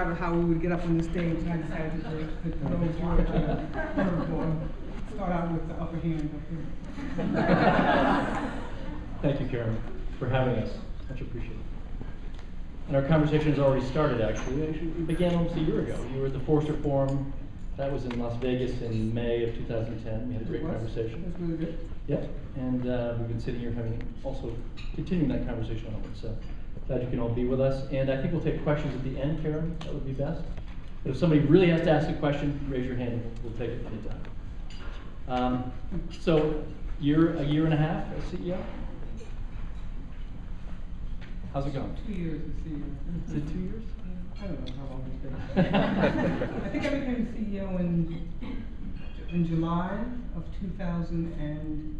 Out of how we would get up on the stage, and I decided to put those words on a curveball. Start out with the upper hand up here. Thank you, Karen, for having us. Much appreciated. And our conversation has already started, actually. We began almost a year ago. You were at the Forrester Forum. That was in Las Vegas in May of 2010. We had a great conversation. It was really good. Yeah, and we've been sitting here continuing that conversation onward. So glad you can all be with us. And I think we'll take questions at the end, Karen. That would be best. But if somebody really has to ask a question, raise your hand. We'll take it anytime. So you're a year and a half as CEO? How's it going? 2 years as CEO. Is it 2 years? I don't know how long it's been. I think I became CEO in July of 2010.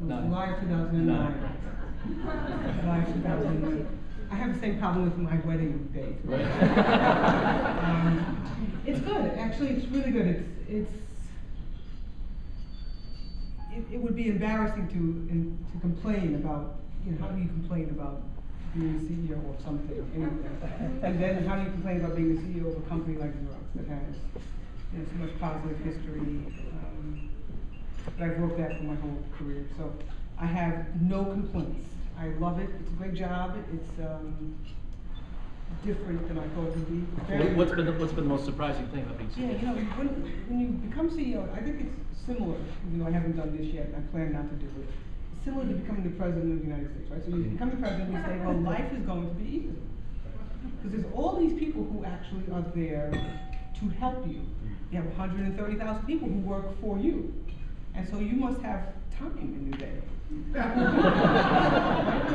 No, July of 2009. July of 2009. I have the same problem with my wedding date. Right. It's good. Actually, it's really good. It would be embarrassing to complain about, how do you complain about being the CEO of something, anything? And then how do you complain about being the CEO of a company like Xerox that has so much positive history that I've worked at for my whole career? So I have no complaints. I love it. It's a great job. It's different than I thought it would be. What's been the most surprising thing about being CEO? Yeah, when you become CEO, I think it's similar. I haven't done this yet, and I plan not to do it. It's similar to becoming the president of the United States, right? So you become the president, you say, well, life is going to be easy. Because there's all these people who actually are there to help you. You have 130,000 people who work for you. And so you must have time in your day.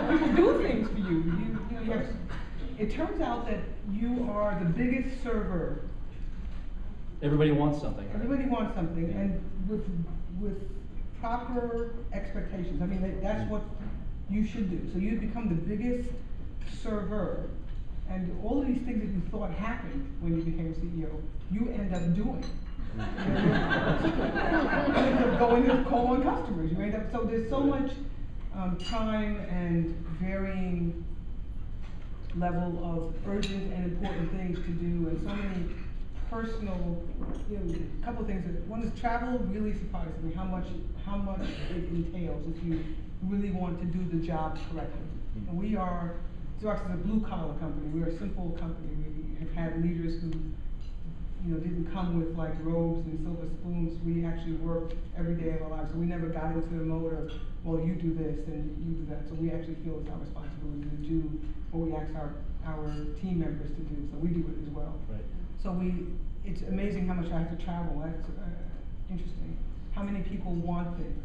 People do things for you. It turns out that you are the biggest server. Everybody wants something. Right? Everybody wants something, and with proper expectations. I mean, that's what you should do. So you become the biggest server, and all of these things that you thought happened when you became CEO, you end up doing. You end up going to call on customers. So there's so much time and varying level of urgent and important things to do, and so many personal, a couple of things. One is travel really surprises me how much it entails if you really want to do the job correctly. And Xerox is a blue collar company. We're a simple company. We have had leaders who didn't come with like robes and silver spoons. We actually worked every day of our lives. So we never got into the mode of, well, you do this and you do that. So we actually feel it's our responsibility to do what we ask our team members to do. So we do it as well. Right. So it's amazing how much I have to travel. That's interesting. How many people want things?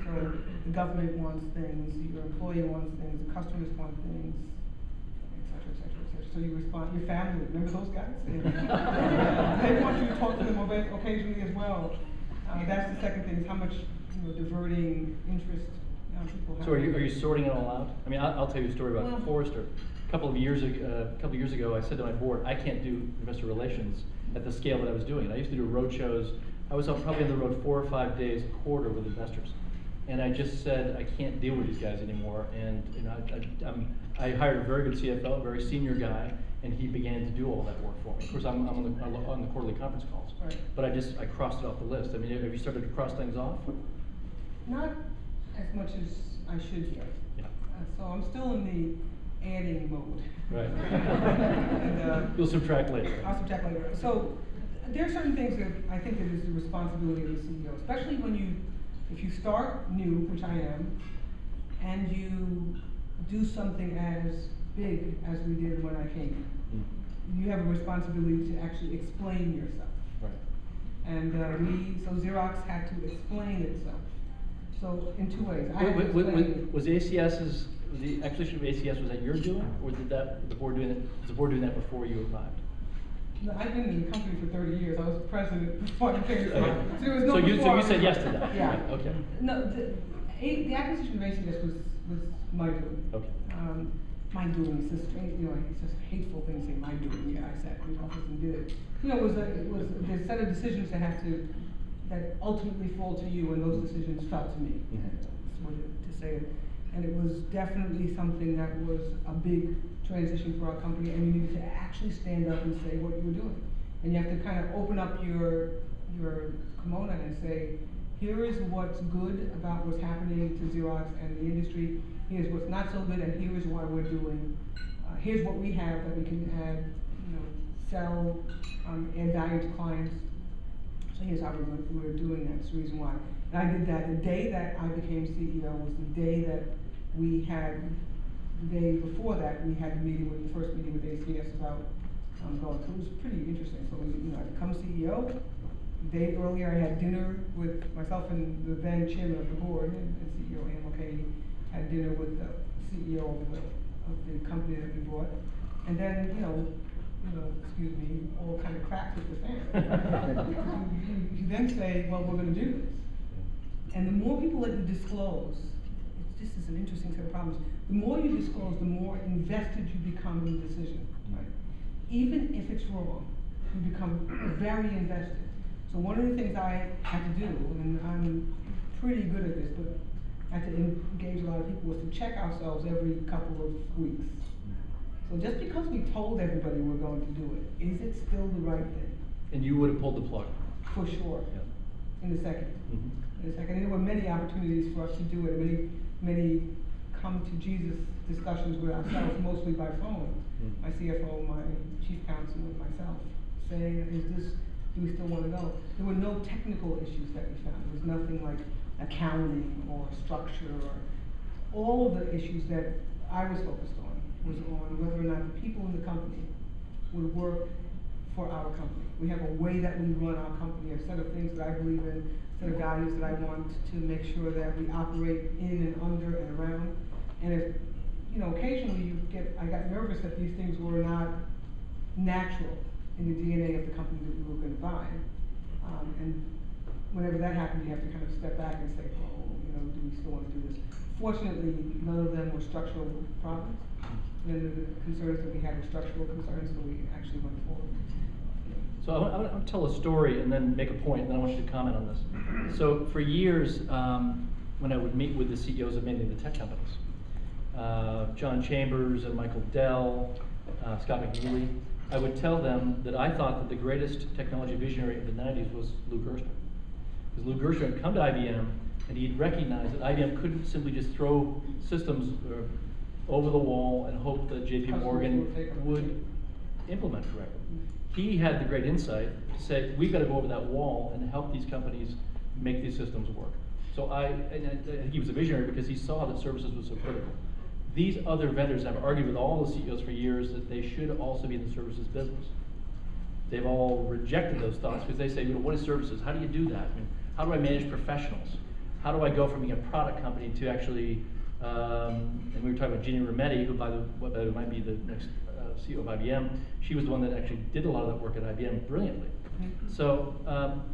So the government wants things, your employer wants things, the customers want things, et cetera, et cetera, et cetera. So you respond, your family, remember those guys? They want you to talk to them occasionally as well. That's the second thing, is how much diverting interest people have. So are you sorting it all out? I mean, I'll tell you a story about Forrester. A couple of years ago, I said to my board, I can't do investor relations at the scale that I was doing. I used to do road shows. I was probably on the road 4 or 5 days a quarter with investors. And I just said, I can't deal with these guys anymore. And I hired a very good CFO, a very senior guy, and he began to do all that work for me. Of course, I'm on the quarterly conference calls. Right. But I crossed it off the list. I mean, have you started to cross things off? Not as much as I should yet. Yeah. So I'm still in the adding mode. Right. And, you'll subtract later. I'll subtract later. So there are certain things that I think that is the responsibility of the CEO, especially if you start new, which I am, and you do something as big as we did when I came. You have a responsibility to actually explain yourself. Right. And so Xerox had to explain itself. So in 2 ways. Was ACS's, the acquisition of ACS, was that your doing, or did the board doing that? Was the board doing that before you arrived? No, I've been in the company for 30 years. I was president before I became CEO. Okay. So there was no so you said yes to that? Yeah. Right. Okay. No, the acquisition of ACS was my doing. Okay. My doing is just, it's just a hateful thing to say my doing. Yeah, I sat in the office and did it. It was a set of decisions that ultimately fall to you, and those decisions fell to me. Mm-hmm. To say it. And it was definitely something that was a big transition for our company, and you needed to actually stand up and say what you were doing. And you have to kind of open up your kimono and say, here is what's good about what's happening to Xerox and the industry, here's what's not so good, and here is why we're doing, here's what we have that we can add, sell, add value to clients. So here's how we're doing that. That's the reason why. And I did that. The day that I became CEO was the day that we had, the day before that, we had the first meeting with ACS about going. So it was pretty interesting. So I become CEO. The day earlier, I had dinner with myself and the then chairman of the board and CEO Ann Mulcahy, had dinner with the CEO of the company that we bought. And then, excuse me, all kind of cracks with the fan. You then say, well, we're going to do this. And the more people that you disclose, this is an interesting set of problems. The more you disclose, the more invested you become in the decision. Right? Even if it's wrong, you become very invested. So one of the things I had to do, and I'm pretty good at this, but I had to engage a lot of people, was to check ourselves every couple of weeks. So just because we told everybody we're going to do it, is it still the right thing? And you would have pulled the plug? For sure. Yeah. In a second. Mm-hmm. In a second. And there were many opportunities for us to do it. Many come to Jesus discussions with ourselves, mostly by phone. Mm-hmm. My CFO, my chief counsel, and myself, saying, do we still want to go? There were no technical issues that we found. There was nothing like accounting or structure or all of the issues that I was focused on was on whether or not the people in the company would work for our company. We have a way that we run our company, a set of things that I believe in, a set of values that I want to make sure that we operate in and under and around. And if, occasionally I got nervous that these things were not natural in the DNA of the company that we were going to buy. And whenever that happened, you have to kind of step back and say, do we still want to do this? Fortunately, none of them were structural problems. And the concerns that we had were structural concerns, so we actually went forward. So I want to tell a story and then make a point, and then I want you to comment on this. So for years, when I would meet with the CEOs of many of the tech companies, John Chambers and Michael Dell, Scott McNeely, I would tell them that I thought that the greatest technology visionary of the 90s was Lou Gerstner. Because Lou Gerstner had come to IBM, and he'd recognized that IBM couldn't simply just throw systems over the wall and hope that JP Morgan would implement correctly. He had the great insight to say, we've got to go over that wall and help these companies make these systems work. So I think he was a visionary because he saw that services was so critical. These other vendors have argued with all the CEOs for years that they should also be in the services business. They've all rejected those thoughts because they say, what is services? How do you do that? How do I manage professionals? How do I go from being a product company to actually, and we were talking about Ginny Rometty, who by the way might be the next CEO of IBM. She was the one that actually did a lot of that work at IBM brilliantly. So,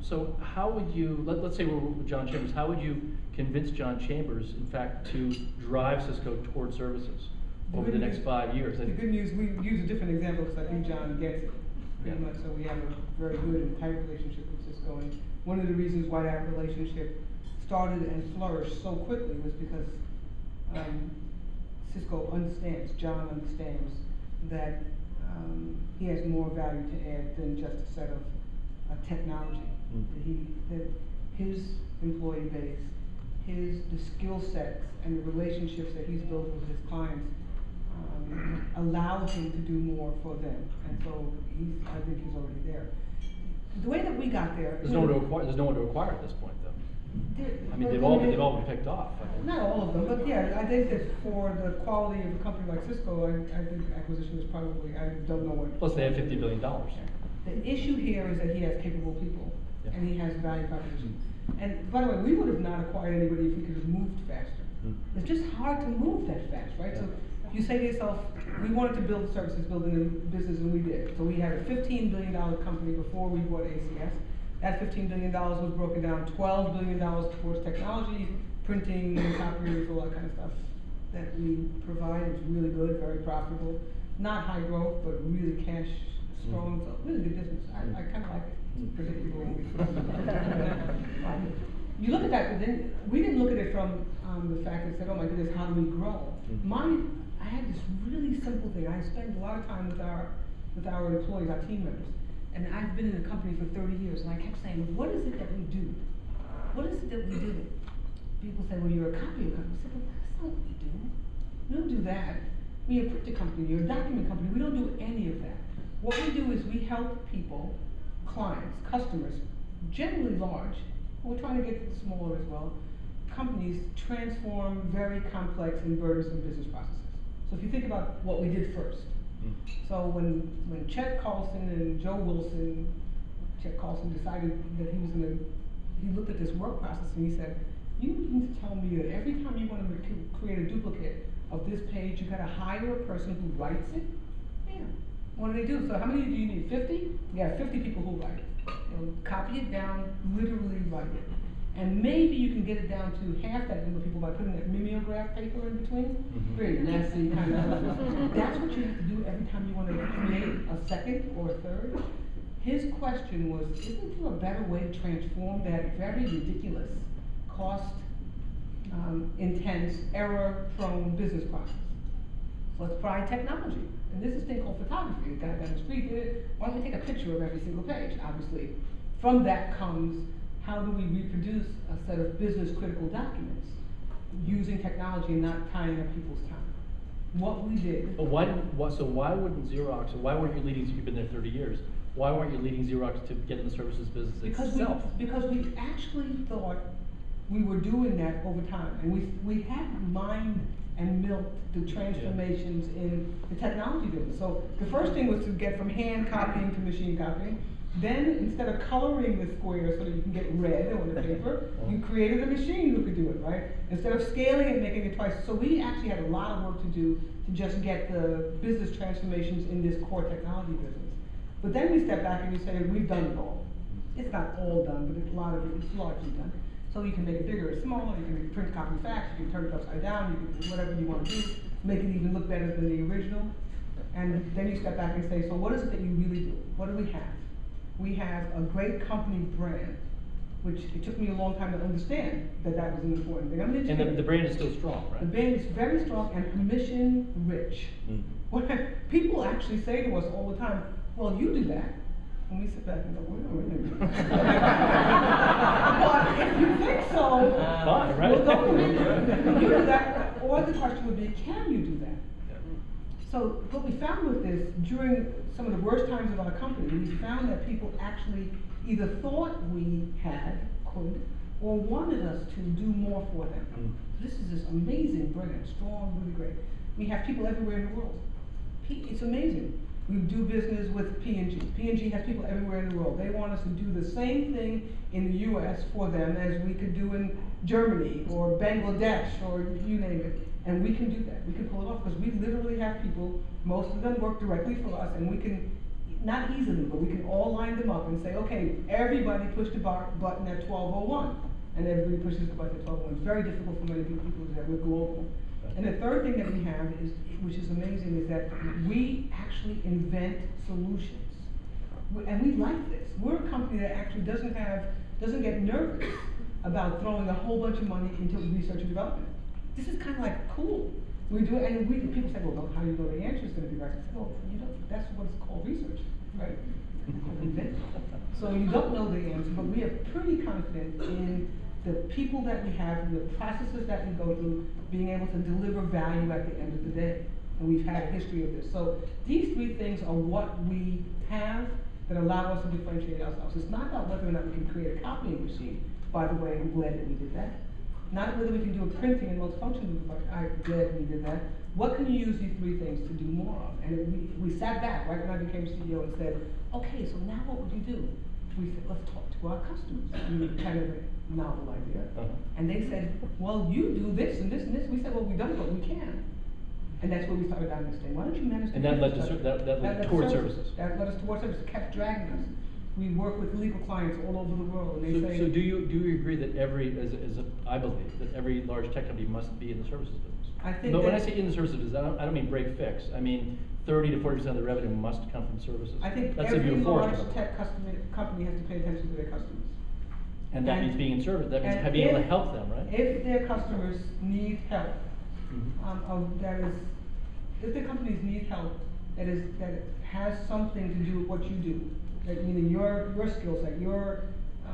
so how would you, let's say we're with John Chambers, how would you convince John Chambers, in fact, to drive Cisco toward services over the next 5 years? The good news, we use a different example because I think John gets it pretty much, so we have a very good and tight relationship with Cisco. And one of the reasons why that relationship started and flourished so quickly was because Cisco understands, John understands that he has more value to add than just a set of technology. That his employee base, the skill sets and the relationships that he's built with his clients allow him to do more for them. And so I think he's already there. The way that we got there. There's no one to acquire at this point, though. They've all been picked off. Not all of them, but yeah, I think that for the quality of a company like Cisco, I think acquisition is probably, I don't know what. Plus they have $50 billion. The issue here is that he has capable people, and he has value proposition. And by the way, we would have not acquired anybody if we could have moved faster. It's just hard to move that fast, right? So you say to yourself, we wanted to build services, building a business, and we did. So we had a $15 billion company before we bought ACS. That $15 billion was broken down, $12 billion towards technology, printing, copiers, all that kind of stuff that we provide. It's really good, very profitable. Not high growth, but really cash strong, so really good business. I kind of like it. It's predictable. You look at that, but then we didn't look at it from the fact that said, oh my goodness, how do we grow? My I had this really simple thing. I spend a lot of time with our employees, our team members. And I've been in the company for 30 years, and I kept saying, what is it that we do? What is it that we do? People say, well, you're a copy company. I said, well, that's not what we do. We don't do that. We're a printer company, you're a document company. We don't do any of that. What we do is we help people, clients, customers, generally large, we're trying to get smaller as well, companies transform very complex and burdensome business processes. So if you think about what we did first. So when Chet Carlson and Joe Wilson, Chet Carlson decided that he looked at this work process and he said, you need to tell me that every time you want to create a duplicate of this page, you gotta hire a person who writes it? Yeah. What do? So how many do you need, 50? Yeah, 50 people who write it. They'll copy it down, literally write it. And maybe you can get it down to half that number of people by putting that mimeograph paper in between. Very messy kind of. That's what you have to do every time you want to create a second or a third. His question was, isn't there a better way to transform that very ridiculous, cost intense, error-prone business process? So let's apply technology. And this is a thing called photography. The guy down the street did it. Why don't we take a picture of every single page? Obviously, from that comes, how do we reproduce a set of business critical documents using technology and not tying up people's time? What we did. But why wouldn't Xerox, or why weren't you leading, you've been there 30 years, why weren't you leading Xerox to get in the services business itself? Because we actually thought we were doing that over time. And we had mined and milked the transformations in the technology business. So the first thing was to get from hand copying to machine copying. Then, instead of coloring the squares so that you can get red on the paper, you created a machine who could do it, right? Instead of scaling it, making it twice. So we actually had a lot of work to do to just get the business transformations in this core technology business. But then we step back and we say, we've done it all. It's not all done, but a lot of it is largely done. So you can make it bigger or smaller, you can print, copy, fax, you can turn it upside down, you can do whatever you want to do, make it even look better than the original. And then you step back and say, so what is it that you really do? What do we have? We have a great company brand, which it took me a long time to understand that that was an important thing. And the brand is still strong, right? The brand is very strong and permission rich. What people actually say to us all the time, well, you do that. And we sit back and go, wait a minute. But if you think so, fine, right? We'll go with it. You do that, or the question would be, can you do that? So what we found with this, during some of the worst times of our company, we found that people actually either thought we could, or wanted us to do more for them. This is this amazing brand, strong, really great. We have people everywhere in the world. It's amazing. We do business with P&G. P&G has people everywhere in the world. They want us to do the same thing in the US for them as we could do in Germany or Bangladesh or you name it. And we can do that. We can pull it off because we literally have people, most of them work directly for us, and we can, not easily, but we can all line them up and say, okay, everybody push the button at 12:01. And everybody pushes the button at 12:01. It's very difficult for many people to do that. We're global. And the third thing that we have is, which is amazing, is that we actually invent solutions. And we like this. We're a company that actually doesn't get nervous about throwing a whole bunch of money into research and development. This is kind of like cool. We do it, and people say, well, how do you know the answer is going to be right? I say, well, that's what it's called, research, right? So you don't know the answer, but we are pretty confident in the people that we have, and the processes that we go through, being able to deliver value at the end of the day. And we've had a history of this. So these three things are what we have that allow us to differentiate ourselves. It's not about whether or not we can create a copying machine. By the way, I'm glad that we did that. Not whether we can do a printing and multifunction, I'm glad we did that. What can you use these three things to do more of? And we sat back right when I became CEO and said, okay, so now what would you do? We said, let's talk to our customers. Kind of a novel idea. And they said, well, you do this and this and this. We said, well, we don't, but we can. And that's where we started down this thing. Why don't you manage and that led toward services. That led us toward services. It kept dragging us. We work with legal clients all over the world, and they say. So do you agree that I believe that every large tech company must be in the services business? I think. But when I say in the services business, I don't mean break fix. I mean 30 to 40% of the revenue must come from services. I think that's every large tech company has to pay attention to their customers. And that means being in service. That means being able to help them, right? If their customers need help, that is if the companies need help, that has something to do with what you do, that meaning your skill set, your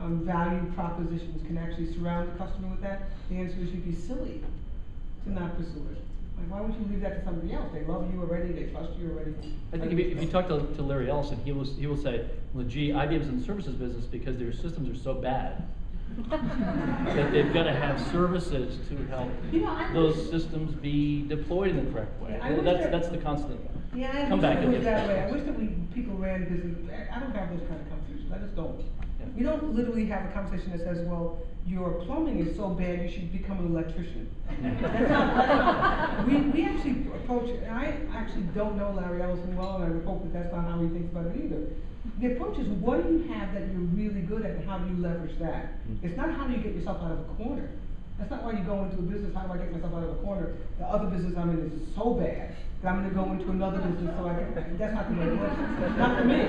value propositions can actually surround the customer with that, the answer is you'd be silly to not pursue it. Like, why would you leave that to somebody else? They love you already, they trust you already. I think if you talk to Larry Ellison, he will say, well, gee, IBM's in the services business because their systems are so bad that they've got to have services to help those systems be deployed in the correct way. Yeah, that's the constant. Yeah, I Come wish back it was again. that way. I wish that people ran business. I don't have those kind of conversations. I just don't. Yeah. We don't literally have a conversation that says, well, your plumbing is so bad you should become an electrician. That's not. We actually approach it, and I actually don't know Larry Ellison well, and I would hope that that's not how he thinks about it either. The approach is, what do you have that you're really good at, and how do you leverage that? It's not how do you get yourself out of a corner. That's not why you go into a business, how do I get myself out of a corner? The other business I'm in is so bad that I'm gonna go into another business so I can, that's not the way it works. Not for me.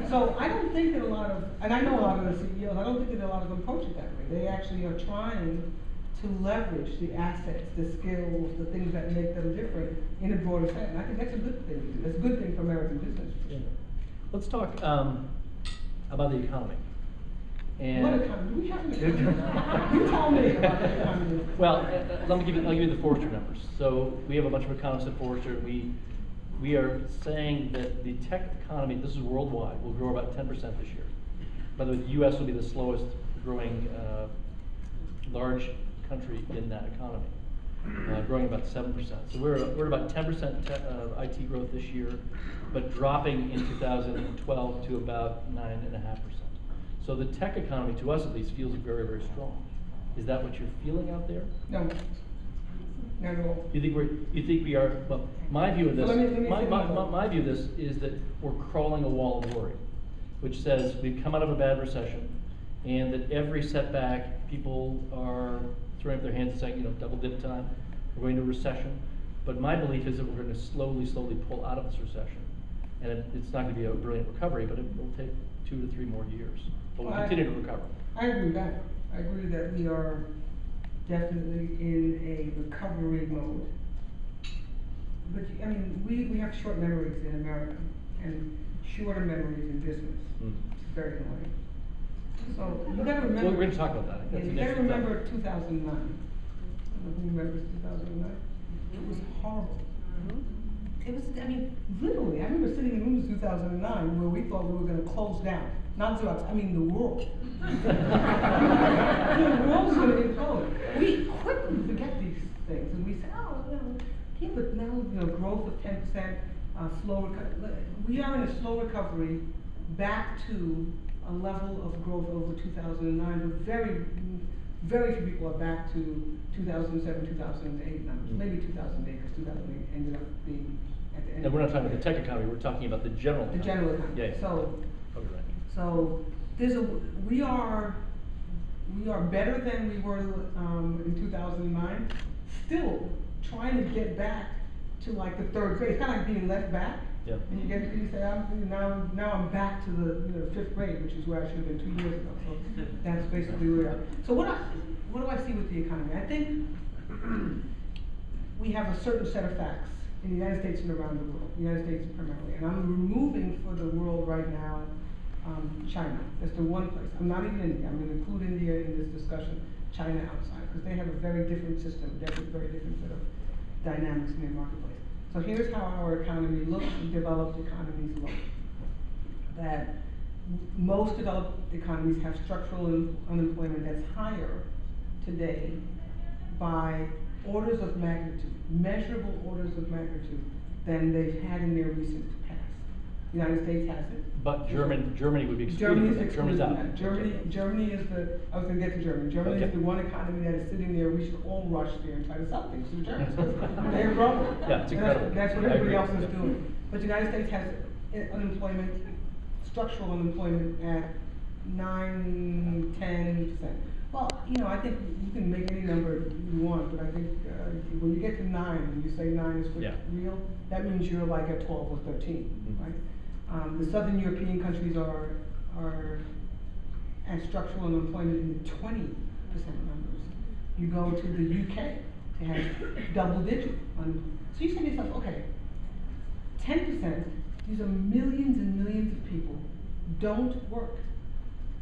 So I don't think that a lot of, and I know a lot of the CEOs, I don't think that a lot of them approach it that way. They actually are trying to leverage the assets, the skills, the things that make them different in a broader sense. And I think that's a good thing to do. That's a good thing for American business. Yeah. Let's talk about the economy. And what economy? Do we have an economy? You tell me about the economy. Well, I'll give you the Forrester numbers. So we have a bunch of economists at Forrester. We are saying that the tech economy, this is worldwide, will grow about 10% this year. By the way, the U.S. will be the slowest growing large country in that economy, growing about 7%. So we're at about 10% IT growth this year, but dropping in 2012 to about 9.5%. So the tech economy, to us at least, feels very, very strong. Is that what you're feeling out there? No. Not at all. You think we are? Well, my view of this, my view of this is that we're crawling a wall of worry, which says we've come out of a bad recession, and that every setback, people are throwing up their hands and saying, double dip time. We're going to a recession. But my belief is that we're going to slowly pull out of this recession, and it's not going to be a brilliant recovery, but it will take 2 to 3 more years. But we'll continue to recover. I agree with that. I agree that we are definitely in a recovery mode. But I mean, we have short memories in America and shorter memories in business. It's very annoying. So you gotta remember. Well, we're going to talk about that. Yeah, you gotta remember 2009. I don't know who remembers 2009. It was horrible. It was, I mean, literally, I remember sitting in rooms in 2009 where we thought we were going to close down. Not Xerox, I mean the world. The world was going to implode. We quickly forget these things, and we say, oh, yeah, but now, growth of 10%, slow recovery. We are in a slow recovery back to a level of growth over 2009, but very, very few people are back to 2007, 2008 numbers. Maybe 2008, because 2008 ended up being at the end. And we're not talking about the tech economy, we're talking about the general economy. The general economy. Yeah, yeah. So, probably right. so we are better than we were in 2009, still trying to get back to like the 3rd grade. It's kind of like being left back. Yeah. And you say, now I'm back to the 5th grade, which is where I should have been 2 years ago. So that's basically where we are. So what do I see with the economy? I think we have a certain set of facts in the United States and around the world. The United States primarily. And I'm removing for the world right now China. That's the one place. I'm not even India. I'm going to include India in this discussion. China outside, because they have a very different system, very different set of dynamics in their marketplace. So here's how our economy looks, developed economies look. That most developed economies have structural unemployment that's higher today by orders of magnitude, measurable orders of magnitude, than they've had in their recent past. The United States has it. But Germany would be excluded. Germany's out. Germany is the, I was going to get to Germany. Germany is the one economy that is sitting there. We should all rush there and try to sell things to the Germans. They're growing. Yeah, it's incredible. That's what everybody else is doing. But the United States has unemployment, structural unemployment at 9–10%. Well, I think you can make any number you want, but I think when you get to 9, and you say 9 is real, that means you're like at 12 or 13, right? The Southern European countries are at structural unemployment in the 20% numbers. You go to the UK, It has double digit. So you say to yourself, okay, 10%, these are millions and millions of people, don't work.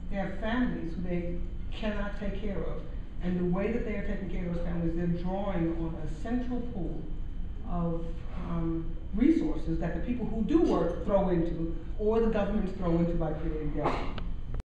They have families who they cannot take care of. And the way that they are taking care of those families, they're drawing on a central pool of resources that the people who do work throw into, or the governments throw into by creating debt.